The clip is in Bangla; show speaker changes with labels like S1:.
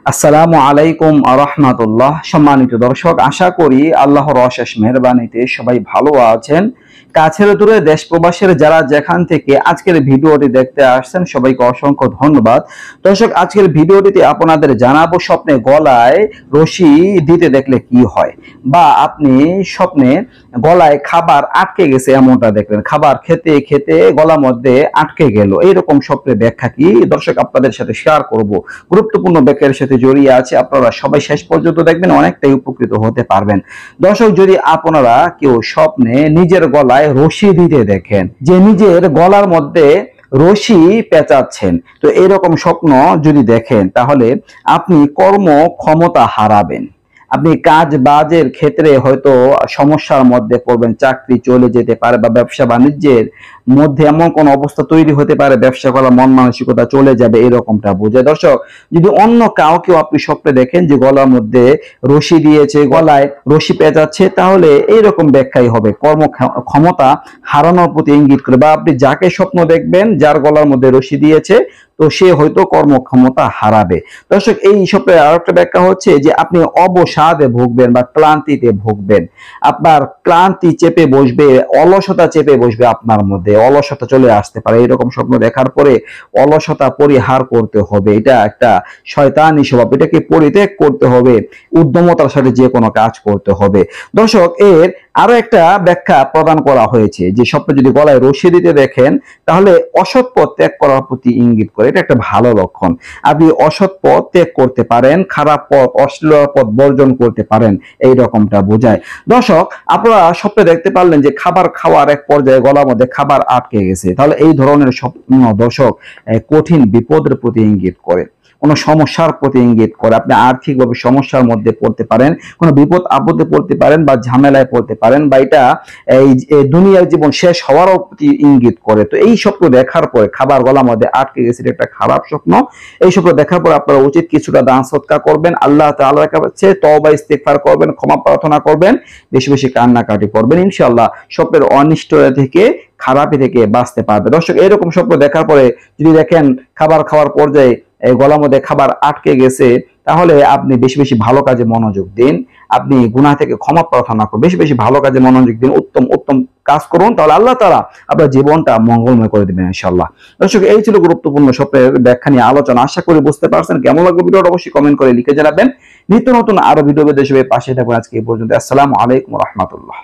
S1: আসসালামু আলাইকুম আরহামাতুল্লাহ। সম্মানিত দর্শক, আশা করি আল্লাহর অশেষ মেহেরবানিতে সবাই ভালো আছেন। কাছের দূরে দেশ প্রবাসের যারা যেখান থেকে আজকের ভিডিওটি দেখতে আসছেন সবাইকে অসংখ্য ধন্যবাদ। দর্শক, আজকের ভিডিওটিতে আপনাদের জানাবো স্বপ্নে গলায় রশি দিতে দেখলে কি হয়, বা আপনি স্বপ্নে গলায় খাবার আটকে গেছে এমনটা দেখলেন, খাবার খেতে খেতে গলার মধ্যে আটকে গেল, এইরকম স্বপ্নের ব্যাখ্যা কি দর্শক আপনাদের সাথে শেয়ার করব। গুরুত্বপূর্ণ ব্যাখ্যার সাথে জড়িয়ে আছে, আপনারা সবাই শেষ পর্যন্ত দেখবেন, অনেকটাই উপকৃত হতে পারবেন। দর্শক, যদি আপনারা কেউ স্বপ্নে নিজের গলায় রশি দিতে দেখেন, যে নিজের গলার মধ্যে রশি পেঁচাচ্ছেন, তো এরকম স্বপ্ন যদি দেখেন তাহলে আপনি কর্ম ক্ষমতা হারাবেন। আপনি কাজ বাজের ক্ষেত্রে হয়তো সমস্যার মধ্যে পড়বেন, চাকরি চলে যেতে পারে, বা ব্যবসা বাণিজ্যের মধ্যে এমন কোন অবস্থা তৈরি হতে পারে, ব্যবসা করার মন মানসিকতা চলে যাবে, এরকমটা বোঝায়। দর্শক, যদি অন্য কাউকেও আপনি স্বপ্নে দেখেন যে গলার মধ্যে রশি দিয়েছে, গলায় রশি পেঁচাচ্ছে, তাহলে এইরকম ব্যাখ্যাই হবে, কর্ম ক্ষমতা হারানোর প্রতি ইঙ্গিত করে। বা আপনি যাকে স্বপ্ন দেখবেন যার গলার মধ্যে রশি দিয়েছে, তো সে হয়তো কর্মক্ষমতা হারাবে। দর্শক, এই স্বপ্নের আরেকটা ব্যাখ্যা হচ্ছে যে আপনি অবসাদে ভুগবেন বা ক্লান্তিতে ভুগবেন, আপনার ক্লান্তি চেপে বসবে, অলসতা চেপে বসবে, আপনার মধ্যে অলসতা চলে আসতে পারে। এরকম স্বপ্ন দেখার পরে অলসতা পরিহার করতে হবে, এটা একটা শয়তানি স্বভাব, এটাকে পরিত্যাগ করতে হবে, উদ্যমতার সাথে যে কোনো কাজ করতে হবে। দর্শক, এর আরো একটা ব্যাখ্যা প্রদান করা হয়েছে যে স্বপ্নে যদি গলায় রশি দিতে দেখেন তাহলে অসৎ পথ ত্যাগ করার প্রতি ইঙ্গিত করে, এটা একটা ভালো লক্ষণ। আপনি অসৎ পথ ত্যাগ করতে পারেন, খারাপ পথ, অশ্লীল পথ বর্জন করতে পারেন, এই রকমটা বোঝায়। দর্শক, আপনারা স্বপ্নে দেখতে পারলেন যে খাবার খাওয়ার এক পর্যায়ে গলার মধ্যে খাবার আটকে গেছে, তাহলে এই ধরনের স্বপ্ন দর্শক কঠিন বিপদের প্রতি ইঙ্গিত করে, কোনো সমস্যার প্রতি ইঙ্গিত করে। আপনি আর্থিকভাবে সমস্যার মধ্যে পড়তে পারেন, কোনো বিপদ আপদে পড়তে পারেন, বা ঝামেলায় পড়তে পারেন, বা এটা এই দুনিয়ার জীবন শেষ হওয়ারও প্রতি ইঙ্গিত করে। তো এই স্বপ্ন দেখার পরে খাবার গলার মধ্যে আটকে গেছে, একটা খারাপ স্বপ্ন। এই স্বপ্ন দেখার পর আপনারা উচিত কিছুটা দান সৎকার করবেন, আল্লাহ তাআলার কাছে তওবা ইস্তিগফার করবেন, ক্ষমা প্রার্থনা করবেন, বেশি বেশি কান্নাকাটি করবেন। ইনশাআল্লাহ স্বপ্নের অনিষ্টতা থেকে, খারাপি থেকে বাঁচতে পারবে। দর্শক, এরকম স্বপ্ন দেখার পরে যদি দেখেন খাবার খাওয়ার পর্যায়ে গলার মধ্যে খাবার আটকে গেছে, তাহলে আপনি বেশি বেশি ভালো কাজে মনোযোগ দিন, আপনি গুনাহ থেকে ক্ষমা প্রার্থনা করুন, বেশি বেশি ভালো কাজে মনোযোগ দিন, উত্তম উত্তম কাজ করুন, তাহলে আল্লাহ তাআলা আপনার জীবনটা মঙ্গলময় করে দিবেন ইনশাআল্লাহ। দর্শক, এই ছিল গুরুত্বপূর্ণ স্বপ্নের ব্যাখ্যা নিয়ে আলোচনা। আশা করি বুঝতে পারছেন। কেমন লাগলো ভিডিওটা অবশ্যই কমেন্ট করে লিখে জানাবেন। নিত্য নতুন আরো ভিডিও পেতে সবাই পাশে থাকবেন। আজকে এই পর্যন্ত। আসসালামু আলাইকুম ওয়া রাহমাতুল্লাহ।